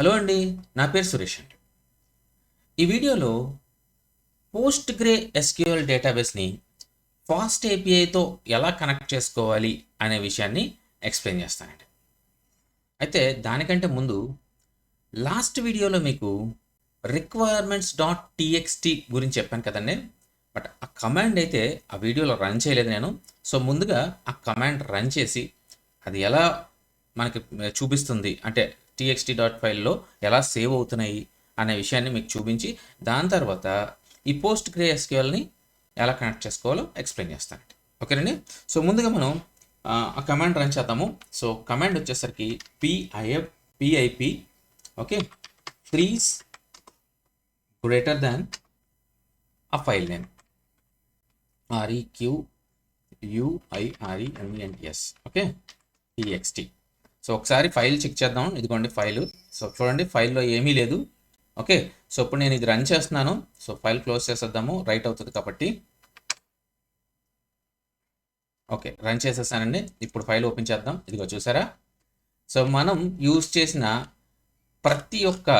Hello అండి. నా పేరు సురేష్ అండి. ఈ వీడియోలో పోస్ట్ గ్రే ఎస్క్యూఎల్ డేటాబేస్ని ఫాస్ట్ ఏపీఐతో ఎలా కనెక్ట్ చేసుకోవాలి అనే విషయాన్ని ఎక్స్ప్లెయిన్ చేస్తానండి. అయితే దానికంటే ముందు లాస్ట్ వీడియోలో మీకు రిక్వైర్మెంట్స్ డాట్ టీఎక్స్టీ గురించి చెప్పాను కదండి. బట్ ఆ కమాండ్ అయితే ఆ వీడియోలో రన్ చేయలేదు నేను. సో ముందుగా ఆ కమాండ్ రన్ చేసి అది ఎలా మనకి చూపిస్తుంది అంటే టీఎక్స్టీ డాట్ ఫైల్లో ఎలా సేవ్ అవుతున్నాయి అనే విషయాన్ని మీకు చూపించి దాని తర్వాత ఈ పోస్ట్ గ్రే ఎస్క్యూఎల్ని ఎలా కనెక్ట్ చేసుకోవాలో ఎక్స్ప్లెయిన్ చేస్తానండి. ఓకేనండి. సో ముందుగా మనం ఆ కమాండ్ రన్ చేద్దాము. సో కమాండ్ వచ్చేసరికి PIP okay freeze greater than ఆ file name REQUIREMENTS okay TXT. So ఒకసారి ఫైల్ చెక్ చేద్దాం. ఇదిగోండి ఫైలు. సో చూడండి ఫైల్లో ఏమీ లేదు. ఓకే. సో ఇప్పుడు నేను ఇది రన్ చేస్తున్నాను. సో ఫైల్ క్లోజ్ చేసేద్దాము, రైట్ అవుతుంది కాబట్టి. ఓకే, రన్ చేసేసానండి. ఇప్పుడు ఫైల్ ఓపెన్ చేద్దాం. ఇదిగో చూసారా. సో మనం యూజ్ చేసిన ప్రతి ఒక్క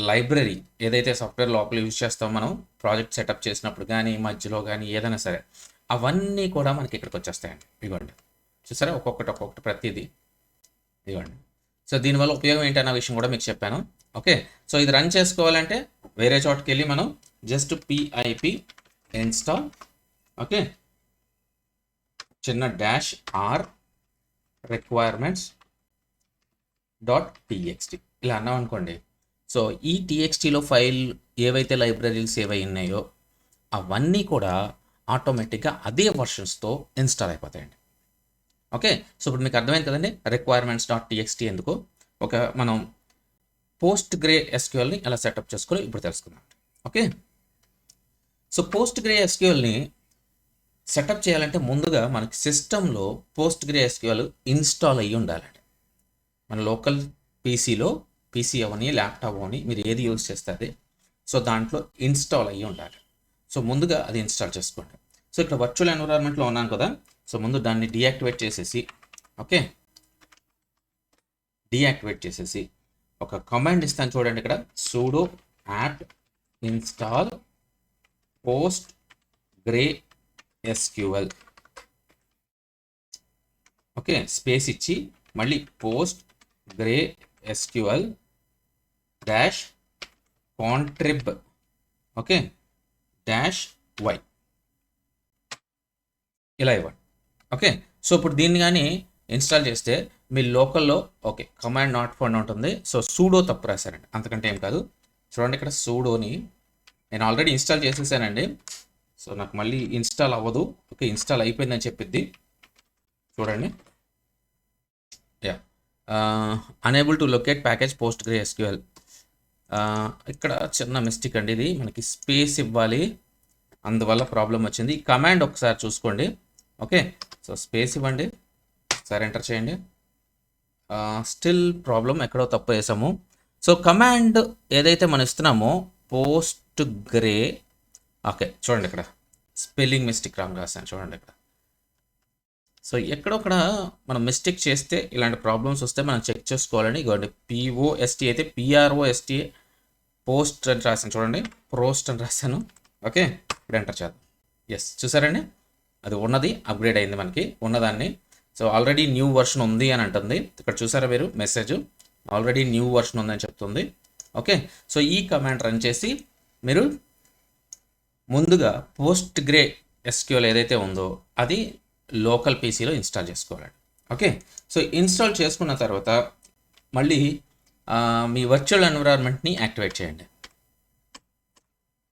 లైబ్రరీ ఏదైతే సాఫ్ట్వేర్ లోపల యూజ్ చేస్తామో మనం ప్రాజెక్ట్ సెటప్ చేసినప్పుడు కానీ మధ్యలో కానీ ఏదైనా సరే అవన్నీ కూడా మనకి ఇక్కడికి వచ్చేస్తాయండి. ఇదిగోండి చూసారా, ఒక్కొక్కటి ప్రతిదీ ఇదిగోండి. సో దీనివల్ల ఉపయోగం ఏంటన్న విషయం కూడా మీకు చెప్పాను. ఓకే. సో ఇది రన్ చేసుకోవాలంటే వేరే చోటుకి వెళ్ళి మనం జస్ట్ పిఐపి ఇన్స్టాల్ ఓకే చిన్న dash r requirements dot TXT ఇలా అన్నాం అనుకోండి. సో ఈ టీఎక్స్టీలో ఫైల్ ఏవైతే లైబ్రరీలు సేవ్ అయి ఉన్నాయో అవన్నీ కూడా ఆటోమేటిక్గా అదే వర్షన్స్తో ఇన్స్టాల్ అయిపోతాయండి. ఓకే. సో ఇప్పుడు మీకు అర్థమైంది కదండి రిక్వైర్మెంట్స్ డాట్ టీఎక్స్టీ ఎందుకు. మనం పోస్ట్ గ్రే ఎస్క్యూఎల్ని ఎలా సెటప్ చేసుకోవాలో ఇప్పుడు తెలుసుకుందాం. ఓకే. సో పోస్ట్ గ్రే ఎస్క్యూఎల్ని సెటప్ చేయాలంటే ముందుగా మనకి సిస్టంలో పోస్ట్ గ్రే ఎస్క్యూఎల్ ఇన్స్టాల్ అయ్యి ఉండాలండి. మన లోకల్ పీసీలో, పీసీ అవని ల్యాప్టాప్ అవని మీరు ఏది యూజ్ చేస్తే సో దాంట్లో ఇన్స్టాల్ అయ్యి ఉండాలి. సో ముందుగా అది ఇన్స్టాల్ చేసుకోండి. సో ఇక్కడ వర్చువల్ ఎన్విరాన్మెంట్లో ఉన్నాను కదా. సో ముందు దాన్ని డీయాక్టివేట్ చేసేసి ఓకే డీయాక్టివేట్ చేసేసి ఒక కమాండ్ ఇస్తాను చూడండి. ఇక్కడ sudo apt install post gray SQL okay space ఇచ్చి మళ్ళీ post grey SQL dash contrib okay dash y ఇలా ఇవ్వండి. ఓకే. సో ఇప్పుడు దీన్ని కానీ ఇన్స్టాల్ చేస్తే మీ లోకల్లో ఓకే కమాండ్ నాట్ ఫౌండ్ ఉంటుంది. సో సూడో తప్పు రాశారండి, అంతకంటే ఏం కాదు. చూడండి ఇక్కడ సూడోని నేను ఆల్రెడీ ఇన్స్టాల్ చేసేసానండి. సో నాకు మళ్ళీ ఇన్స్టాల్ అవ్వదు. ఓకే ఇన్స్టాల్ అయిపోయిందని చెప్పిద్ది. చూడండి yeah unable to locate package post grey SQL. ఇక్కడ చిన్న మిస్టేక్ అండి, ఇది మనకి స్పేస్ ఇవ్వాలి, అందువల్ల ప్రాబ్లం వచ్చింది. ఈ కమాండ్ ఒకసారి చూసుకోండి. ఓకే. సో స్పేస్ ఇవ్వండి, ఒకసారి ఎంటర్ చేయండి. స్టిల్ ప్రాబ్లం, ఎక్కడో తప్పు వేసాము. సో కమాండ్ ఏదైతే మనం ఇస్తున్నామో పోస్ట్ గ్రే ఓకే చూడండి ఇక్కడ స్పెల్లింగ్ మిస్టేక్ రాంగ్ రాశాను చూడండి ఇక్కడ. సో ఎక్కడొక్కడ మనం మిస్టేక్ చేస్తే ఇలాంటి ప్రాబ్లమ్స్ వస్తే మనం చెక్ చేసుకోవాలని ఇవ్వండి. POST అయితే PROST పోస్ట్ అని రాశాను చూడండి, ప్రోస్ట్ అని రాశాను. ఓకే ఇప్పుడు ఎంటర్ చేద్దాం. ఎస్ చూసారండి, అది ఉన్నది అప్గ్రేడ్ అయింది మనకి ఉన్నదాన్ని. సో ఆల్రెడీ న్యూ వర్షన్ ఉంది అని అంటుంది ఇక్కడ. చూసారా మీరు మెసేజ్ ఆల్రెడీ న్యూ వర్షన్ ఉందని చెప్తుంది. ఓకే. సో ఈ కమాండ్ రన్ చేసి మీరు ముందుగా పోస్ట్ గ్రే ఎస్క్యూఎల్ ఏదైతే ఉందో అది లోకల్ పీసీలో ఇన్స్టాల్ చేసుకోవాలండి. ఓకే. సో ఇన్స్టాల్ చేసుకున్న తర్వాత మళ్ళీ మీ వర్చువల్ ఎన్విరాన్మెంట్ని యాక్టివేట్ చేయండి.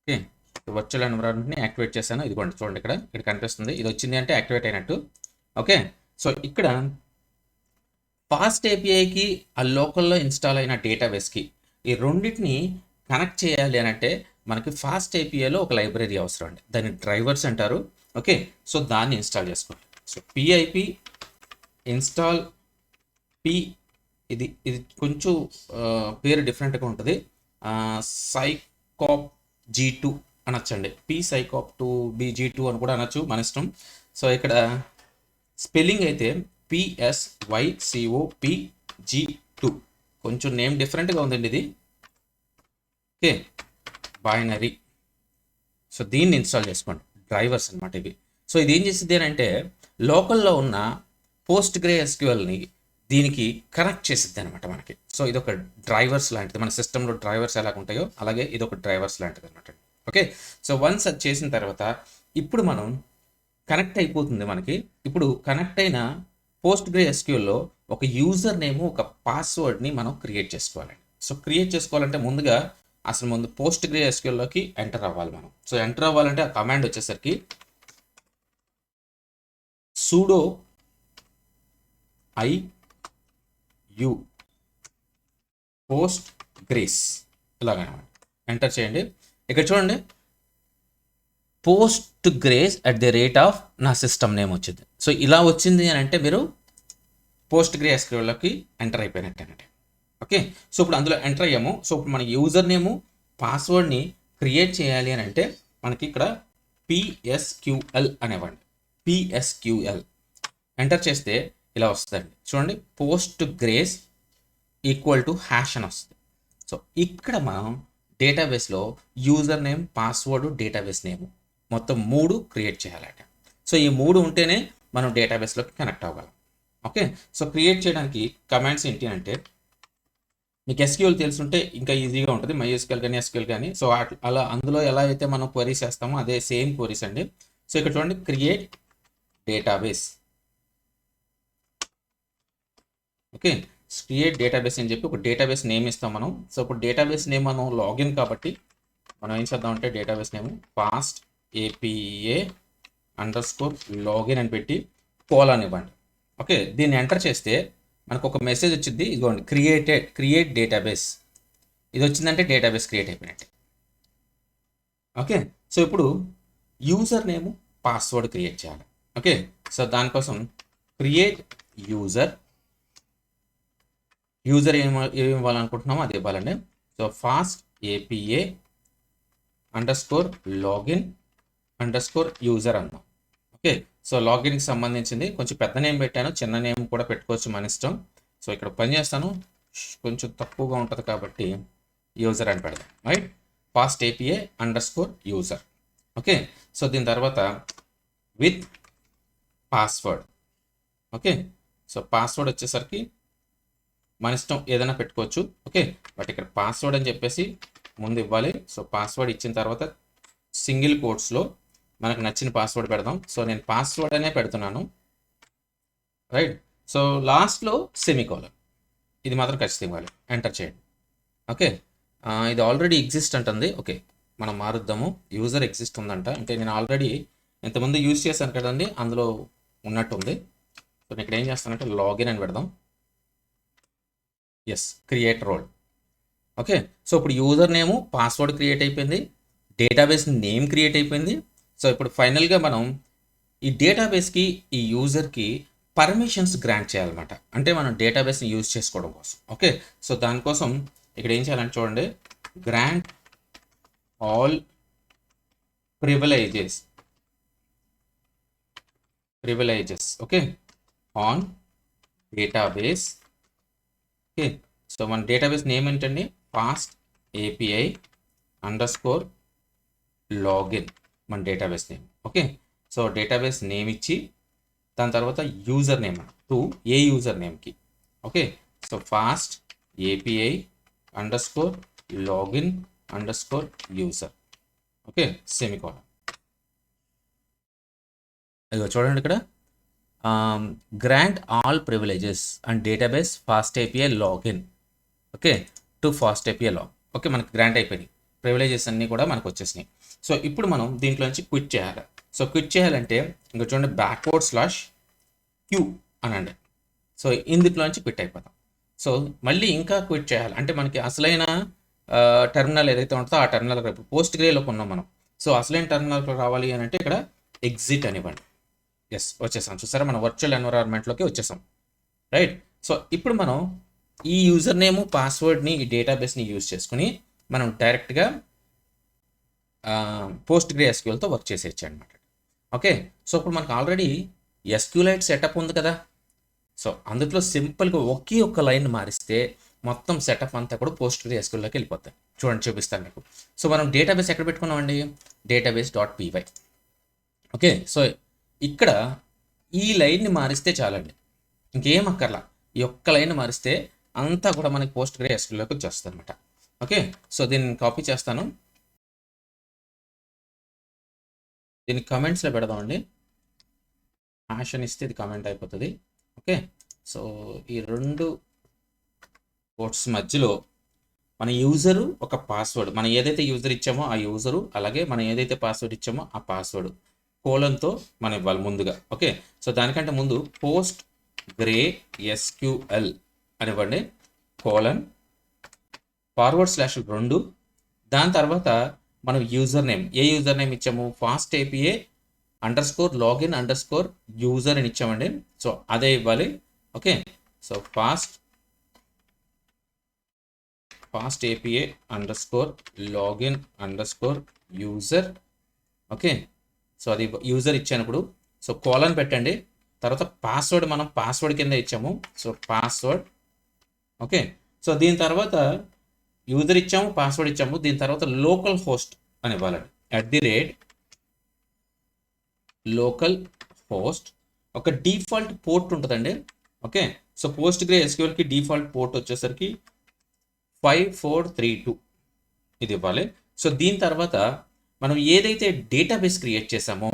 ఓకే వర్చువల్ ఎన్విరాన్మెంట్ని యాక్టివేట్ చేశాను. ఇదిగోండి చూడండి ఇక్కడ కనిపిస్తుంది, ఇది వచ్చింది అంటే యాక్టివేట్ అయినట్టు. ఓకే. సో ఇక్కడ ఫాస్ట్ ఏపీఐకి ఆ లోకల్లో ఇన్స్టాల్ అయిన డేటాబేస్కి ఈ రెండింటిని కనెక్ట్ చేయాలి అని అంటే మనకి ఫాస్ట్ ఏపీఐలో ఒక లైబ్రరీ అవసరం అండి, దాన్ని డ్రైవర్స్ అంటారు. ఓకే. సో దాన్ని ఇన్స్టాల్ చేసుకోండి. సో పిఐపి ఇన్స్టాల్ ఇది కొంచెం పేరు డిఫరెంట్గా ఉంటుంది. సైకాప్ G2 అనొచ్చండి, PSycop2 BG2 అని కూడా అనొచ్చు, మన ఇష్టం. సో ఇక్కడ స్పెల్లింగ్ అయితే PSYCOPG2 కొంచెం నేమ్ డిఫరెంట్గా ఉందండి ఇది. Okay, binary. సో దీన్ని ఇన్స్టాల్ చేసుకోండి, డ్రైవర్స్ అనమాట ఇవి. సో ఇది ఏం చేసింది అని అంటే లోకల్లో ఉన్న పోస్ట్ గ్రే ఎస్క్యూఎల్ని దీనికి కనెక్ట్ చేసిద్ది అనమాట మనకి. సో ఇది ఒక డ్రైవర్స్ లాంటిది, మన సిస్టంలో డ్రైవర్స్ ఎలాగ ఉంటాయో అలాగే ఇది ఒక డ్రైవర్స్ లాంటిది అనమాట. ఓకే, సో వన్స్ అది చేసిన తర్వాత ఇప్పుడు మనం కనెక్ట్ అయిపోతుంది మనకి. ఇప్పుడు కనెక్ట్ అయిన పోస్ట్ గ్రే ఎస్క్యూఎల్లో ఒక యూజర్ నేమ్, ఒక పాస్వర్డ్ని మనం క్రియేట్ చేసుకోవాలండి. సో క్రియేట్ చేసుకోవాలంటే ముందుగా ముందు పోస్ట్ గ్రే ఎస్క్యూఎల్లోకి ఎంటర్ అవ్వాలి మనం. సో ఎంటర్ అవ్వాలంటే ఆ కమాండ్ వచ్చేసరికి sudo iu పోస్ట్ గ్రేస్ ఇలాగా ఎంటర్ చేయండి. ఇక్కడ చూడండి, పోస్ట్ గ్రేస్ @ నా సిస్టమ్ నేమ్ వచ్చింది. సో ఇలా వచ్చింది అని అంటే మీరు పోస్ట్ గ్రే ఎస్క్యూఎల్లోకి ఎంటర్ అయిపోయినట్టేనండి. ఓకే, సో ఇప్పుడు అందులో ఎంటర్ అయ్యాము. సో ఇప్పుడు మన యూజర్ నేము, పాస్వర్డ్ని క్రియేట్ చేయాలి అని అంటే మనకి ఇక్కడ PSQL అనేవ్వండి. PSQL ఎంటర్ చేస్తే ఇలా వస్తుందండి. చూడండి, పోస్ట్ గ్రేస్ ## అని వస్తుంది. సో ఇక్కడ మనం డేటాబేస్లో user name, password, database name మొత్తం 3 క్రియేట్ చేయాలట. సో ఈ 3 ఉంటేనే మనం డేటాబేస్లోకి కనెక్ట్ అవ్వగలం. ఓకే, సో క్రియేట్ చేయడానికి కమాండ్స్ ఏంటి అంటే మీకు SQL తెలుసుంటే ఇంకా ఈజీగా ఉంటుంది, MySQL కానీ SQL కానీ. సో అలా అందులో ఎలా అయితే మనం క్వరీస్ చేస్తామో అదే సేమ్ క్వరీస్ అండి. సో ఇక్కడ చూడండి, create database. Okay, create database అని చెప్పి ఒక డేటాబేస్ నేమ్ ఇస్తాం మనం. సో ఇప్పుడు డేటాబేస్ నేమ్ మనం లాగిన్ కాబట్టి మనం ఏం చేద్దామంటే database name fast APA _login అని పెట్టి కోలన్ ఇవ్వండి. ఓకే, దీన్ని ఎంటర్ చేస్తే మనకు ఒక మెసేజ్ వచ్చింది, ఇదిగోండి, క్రియేట్ డేటాబేస్. ఇది వచ్చిందంటే డేటాబేస్ క్రియేట్ అయిపోయినట్టే. ఓకే, సో ఇప్పుడు యూజర్ నేమ్, పాస్వర్డ్ క్రియేట్ చేయాలి. ఓకే, సో దానికోసం క్రియేట్ యూజర్ ఏమి ఇవ్వాలనుకుంటున్నామో అది ఇవ్వాలండి. So fast APA _login _user అన్నాం. ఓకే, సో లాగిన్కి సంబంధించింది కొంచెం పెద్ద నేమ్ పెట్టాను, చిన్న నేమ్ కూడా పెట్టుకోవచ్చు, మన ఇష్టం. సో ఇక్కడ పని చేస్తాను, కొంచెం తక్కువగా ఉంటుంది కాబట్టి యూజర్ అని పెడదాం. Right, fast APA _user. Okay, so దీని తర్వాత with password. Okay, so password వచ్చేసరికి మన ఇష్టం ఏదైనా పెట్టుకోవచ్చు. ఓకే, బట్ ఇక్కడ పాస్వర్డ్ అని చెప్పేసి ముందు ఇవ్వాలి. సో పాస్వర్డ్ ఇచ్చిన తర్వాత సింగిల్ కోట్స్లో మనకు నచ్చిన పాస్వర్డ్ పెడదాం. సో నేను పాస్వర్డ్ అనే పెడుతున్నాను. రైట్, సో లాస్ట్లో సెమీకోలన్, ఇది మాత్రం ఖచ్చితంగా ఇవ్వాలి. ఎంటర్ చేయండి. ఓకే, ఇది ఆల్రెడీ ఎగ్జిస్ట్ అంటుంది. ఓకే, మనం మారుద్దాము. యూజర్ ఎగ్జిస్ట్ ఉందంట, అంటే నేను ఆల్రెడీ ఇంతకుముందు యూజ్ చేశాను కదండి, అందులో ఉన్నట్టుంది. సో నేను ఇక్కడ ఏం చేస్తానంటే లాగిన్ అని పెడదాం. Yes, create role. Okay, so ఇప్పుడు యూజర్ నేము, పాస్వర్డ్ క్రియేట్ అయిపోయింది, డేటాబేస్ నేమ్ క్రియేట్ అయిపోయింది. సో ఇప్పుడు ఫైనల్గా మనం ఈ డేటాబేస్కి, ఈ యూజర్కి పర్మిషన్స్ గ్రాంట్ చేయాలన్నమాట, అంటే మనం డేటాబేస్ని యూజ్ చేసుకోవడం కోసం. ఓకే, సో దానికోసం ఇక్కడ ఏం చేయాలంటే చూడండి, grant all privileges. Okay, on database. Okay, so మన డేటాబేస్ నేమ్ ఏంటండి, ఫాస్ట్ API _login మన database name. Okay, so database name ఇచ్చి దాని తర్వాత user name to a user నేమ్కి. Okay, so fast API _login _user. Okay, semicolon. ఇదిగో చూడండి ఇక్కడ, grant all privileges and database fast API login. Okay, to fast API log. Okay, మనకి grant అయిపోయినాయి, privileges అన్నీ కూడా మనకు వచ్చేసినాయి. సో ఇప్పుడు మనం దీంట్లోంచి క్విట్ చేయాలి. సో క్విట్ చేయాలంటే ఇంకా చూడండి, /Q అనండి. సో ఇందులోంచి క్విట్ అయిపోతాం. సో మళ్ళీ ఇంకా క్విట్ చేయాలి అంటే మనకి అసలైన టెర్మినల్ ఏదైతే ఉంటుందో ఆ టెర్మినల్ రేపు పోస్ట్ గ్రేలోకి ఉన్నాం మనం. సో అసలైన టెర్మినల్కి రావాలి అని అంటే ఇక్కడ ఎగ్జిట్ అనివ్వండి. ఎస్, వచ్చేసాం. చూసారా, మన వర్చువల్ ఎన్విరాన్మెంట్లోకి వచ్చేసాం. రైట్, సో ఇప్పుడు మనం ఈ యూజర్ నేమ్, పాస్వర్డ్ని, ఈ డేటాబేస్ని యూజ్ చేసుకుని మనం డైరెక్ట్గా పోస్ట్ గ్రే SQLతో వర్క్ చేసేయచ్చు అనమాట. ఓకే, సో ఇప్పుడు మనకు ఆల్రెడీ SQLite సెటప్ ఉంది కదా. సో అందులో సింపుల్గా ఒకే ఒక్క లైన్ మారిస్తే మొత్తం సెటప్ అంతా కూడా PostgreSQLలోకి వెళ్ళిపోతాయి. చూడండి చూపిస్తాను మీకు. సో మనం డేటాబేస్ ఎక్కడ పెట్టుకున్నామండి, database.py. ఓకే, సో ఇక్కడ ఈ లైన్ని మారిస్తే చాలండి, ఇంకేం అక్కర్లా. ఈ ఒక్క లైన్ మారిస్తే అంతా కూడా మనకి PostgreSQLలోకి వచ్చేస్తుంది అనమాట. ఓకే, సో దీన్ని కాపీ చేస్తాను, దీన్ని కమెంట్స్లో పెడదామండి. హ్యాష్ ఇస్తే ఇది కమెంట్ అయిపోతుంది. ఓకే, సో ఈ రెండు కోట్స్ మధ్యలో మన యూజరు ఒక పాస్వర్డ్, మనం ఏదైతే యూజర్ ఇచ్చామో ఆ యూజరు, అలాగే మనం ఏదైతే పాస్వర్డ్ ఇచ్చామో ఆ పాస్వర్డ్ కోలన్తో మనం ఇవ్వాలి ముందుగా. ఓకే, సో దానికంటే ముందు PostgreSQL అనివ్వండి, కోలన్ /2. దాని తర్వాత మనం యూజర్ నేమ్, ఏ యూజర్ నేమ్ ఇచ్చాము, FastAPA_login_user అని ఇచ్చామండి. సో అదే ఇవ్వాలి. Okay, so FastAPA_login_user. Okay, so అది యూజర్ ఇచ్చినప్పుడు సో కోలన్ పెట్టండి. తర్వాత పాస్వర్డ్ మనం పాస్వర్డ్ కింద ఇచ్చాము, సో పాస్వర్డ్. ఓకే, సో దీని తర్వాత యూజర్ ఇచ్చాము, పాస్వర్డ్ ఇచ్చాము, దీని తర్వాత లోకల్ హోస్ట్ అని ఇవ్వాలండి, @local host. ఒక డిఫాల్ట్ పోర్ట్ ఉంటుందండి. ఓకే, సో PostgreSQLకి డిఫాల్ట్ పోర్ట్ వచ్చేసరికి 5432 ఇది ఇవ్వాలి. సో దీని తర్వాత మనం ఏదైతే డేటాబేస్ క్రియేట్ చేసామో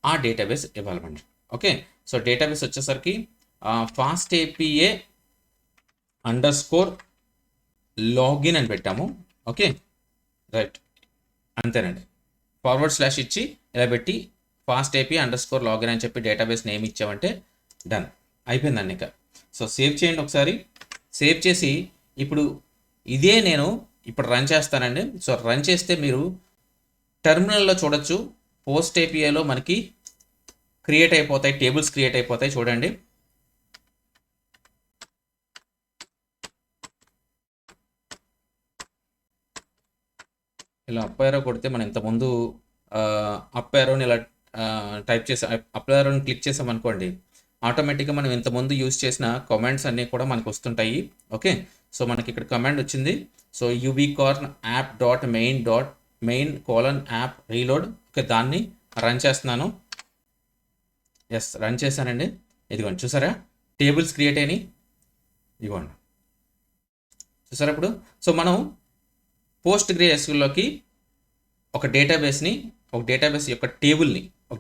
ఆ డేటాబేస్ ఇవ్వాలండి. ఓకే, సో డేటాబేస్ వచ్చేసరికి FastAPA_login అని పెట్టాము. ఓకే, రైట్, అంతేనండి. / ఇచ్చి ఇలా పెట్టి FastAPA_login అని చెప్పి డేటాబేస్ నేమ్ ఇచ్చామంటే డన్ అయిపోయిందండి. ఇంకా సో సేవ్ చేయండి ఒకసారి. సేవ్ చేసి ఇప్పుడు ఇదే నేను ఇప్పుడు రన్ చేస్తానండి. సో రన్ చేస్తే మీరు టెర్మినల్లో చూడొచ్చు, PostAPAలో మనకి క్రియేట్ అయిపోతాయి, టేబుల్స్ క్రియేట్ అయిపోతాయి. చూడండి, ఇలా అప్ యారో కొడితే మనం ఇంతకుముందు అప్ యారోని ఇలా టైప్ చేసి అప్ యారోని క్లిక్ చేసాం అనుకోండి, ఆటోమేటిక్గా మనం ఇంతకుముందు యూజ్ చేసిన కమాండ్స్ అన్నీ కూడా మనకు వస్తుంటాయి. ఓకే, సో మనకి ఇక్కడ కమాండ్ వచ్చింది. So uvicorn app.main:\app reload. Okay, దాన్ని రన్ చేస్తున్నాను. ఎస్, రన్ చేశానండి. ఇదిగోండి చూసారా, టేబుల్స్ క్రియేట్ అయినాయి. ఇదిగోండి చూసారా ఇప్పుడు. సో మనం PostgreSQLలోకి ఒక డేటాబేస్ యొక్క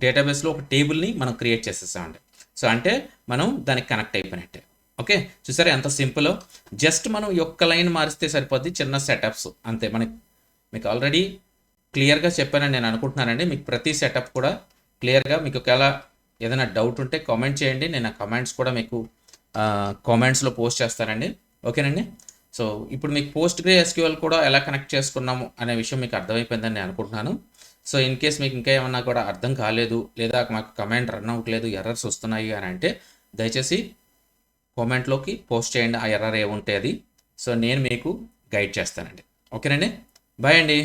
డేటాబేస్లో ఒక టేబుల్ని మనం క్రియేట్ చేసేసామండి. సో అంటే మనం దానికి కనెక్ట్ అయిపోయినట్టే. ఓకే, చూసారా ఎంత సింపుల్. జస్ట్ మనం ఒక్క లైన్ మారిస్తే సరిపోద్ది, చిన్న సెటప్స్ అంతే. మీకు ఆల్రెడీ క్లియర్గా చెప్పానని నేను అనుకుంటున్నానండి. మీకు ప్రతి సెటప్ కూడా క్లియర్గా, మీకు ఒకవేళ ఏదైనా డౌట్ ఉంటే కామెంట్ చేయండి, నేను ఆ కమెంట్స్ కూడా మీకు కామెంట్స్లో పోస్ట్ చేస్తానండి. ఓకేనండి. సో ఇప్పుడు మీకు PostgreSQL కూడా ఎలా కనెక్ట్ చేసుకున్నాము అనే విషయం మీకు అర్థమైపోయిందని నేను అనుకుంటున్నాను. సో ఇన్ కేస్ మీకు ఇంకా ఏమన్నా కూడా అర్థం కాలేదు, లేదా మాకు కమెంట్ రన్ అవ్వట్లేదు, ఎర్రర్స్ వస్తున్నాయి అని అంటే దయచేసి కామెంట్లోకి పోస్ట్ చేయండి, ఆ ఎర్రర్ ఏముంటే అది. సో నేను మీకు గైడ్ చేస్తానండి. ఓకేనండి, బాయ్ అండి.